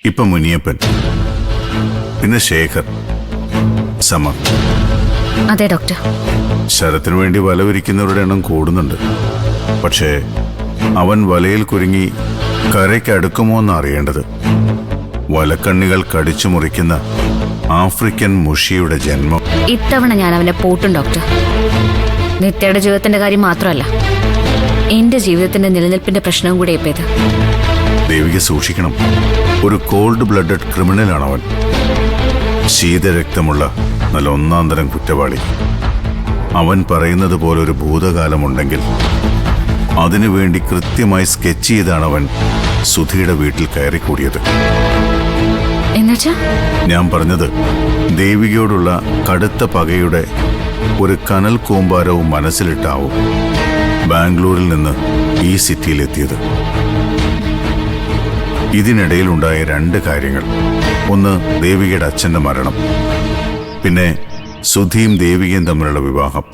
ഇപ്പൊ മുനിയപ്പൻ, പിന്നെ ശേഖർ, സമർ. അതെ ഡോക്ടർ. ശരത്തിനു വേണ്ടി വല വിരിക്കുന്നവരുടെ എണ്ണം കൂടുന്നുണ്ട്. പക്ഷേ അവൻ വലയിൽ കുരുങ്ങി കരയ്ക്ക് അടുക്കുമോ എന്ന് അറിയേണ്ടത്. വലക്കണ്ണികൾ കടിച്ചു മുറിക്കുന്ന ആഫ്രിക്കൻ മുഷിയുടെ ജന്മം. ഇത്തവണ ഞാൻ അവനെ പൂട്ടും ഡോക്ടർ. നിത്യയുടെ ജീവിതത്തിന്റെ കാര്യം മാത്രമല്ല, എന്റെ ജീവിതത്തിന്റെ നിലനിൽപ്പിന്റെ പ്രശ്നവും കൂടെ ഇപ്പൊ ഇത്. ദേവിക സൂക്ഷിക്കണം. ഒരു കോൾഡ് ബ്ലഡഡ് ക്രിമിനലാണ് അവൻ. ശീതരക്തമുള്ള നല്ല ഒന്നാം തരം കുറ്റവാളി. അവൻ പറയുന്നത് പോലെ ഒരു ഭൂതകാലമുണ്ടെങ്കിൽ അതിനുവേണ്ടി കൃത്യമായി സ്കെച്ച് ചെയ്താണ് അവൻ സുധിയുടെ വീട്ടിൽ കയറിക്കൂടിയത്. എന്നുവെച്ചാ ഞാൻ പറഞ്ഞത്, ദേവികയോടുള്ള കടുത്ത പകയുടെ ഒരു കനൽ കൂമ്പാരവും മനസ്സിലിട്ടാവും ബാംഗ്ലൂരിൽ നിന്ന് ഈ സിറ്റിയിലെത്തിയത്. ഇതിനിടയിലുണ്ടായ 2 കാര്യങ്ങൾ. ഒന്ന്, ദേവികയുടെ അച്ഛന്റെ മരണം. പിന്നെ സുധിയും ദേവികയും തമ്മിലുള്ള വിവാഹം.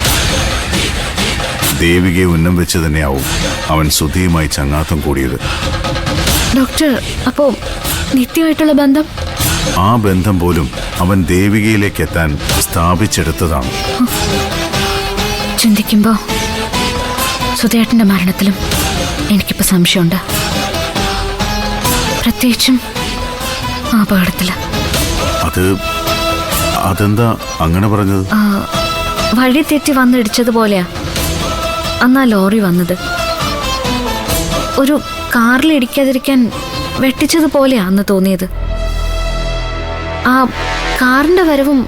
ദേവികയെ ഉന്നം വെച്ച് തന്നെയാവും അവൻ സുധിയുമായി ചങ്ങാത്തം കൂടിയത്. ഡോക്ടർ, അപ്പോ നിത്യമായിട്ടുള്ള ബന്ധം? ആ ബന്ധം പോലും അവൻ ദേവികയിലേക്ക് എത്താൻ സ്ഥാപിച്ചെടുത്തതാണ്. ചിന്തിക്കുമ്പോ സുധേട്ടന്റെ മരണത്തിലും എനിക്കിപ്പോ സംശയമുണ്ട്. പ്രത്യേകിച്ചും ആ അപകടത്തില്. അതെന്താ അങ്ങനെ പറഞ്ഞത്? വഴി തെറ്റി വന്നിടിച്ചതുപോലെയാ അന്നാ ലോറി വന്നത്. ഒരു കാറിൽ ഇടിക്കാതിരിക്കാൻ വെട്ടിച്ചതുപോലെയാ അന്ന് തോന്നിയത്. ആ കാറിന്റെ വരവും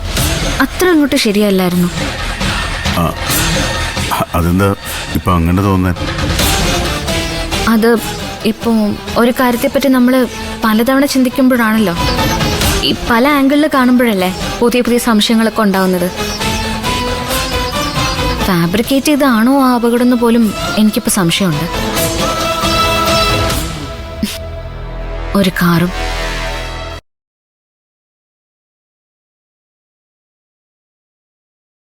അത്ര അങ്ങോട്ട് ശരിയല്ലായിരുന്നു. അതെന്താ ഇപ്പൊ അങ്ങനെ തോന്നാൻ? അത് ഇപ്പോ ഒരു കാര്യത്തെപ്പറ്റി നമ്മൾ പലതവണ ചിന്തിക്കുമ്പോഴാണല്ലോ, ഈ പല ആംഗിളിൽ കാണുമ്പോഴല്ലേ പുതിയ പുതിയ സംശയങ്ങളൊക്കെ ഉണ്ടാവുന്നത്. ഫാബ്രിക്കേറ്റ് ചെയ്താണോ ആ അപകടം എന്ന് പോലും എനിക്കിപ്പോ സംശയമുണ്ട്. ഒരു കാറും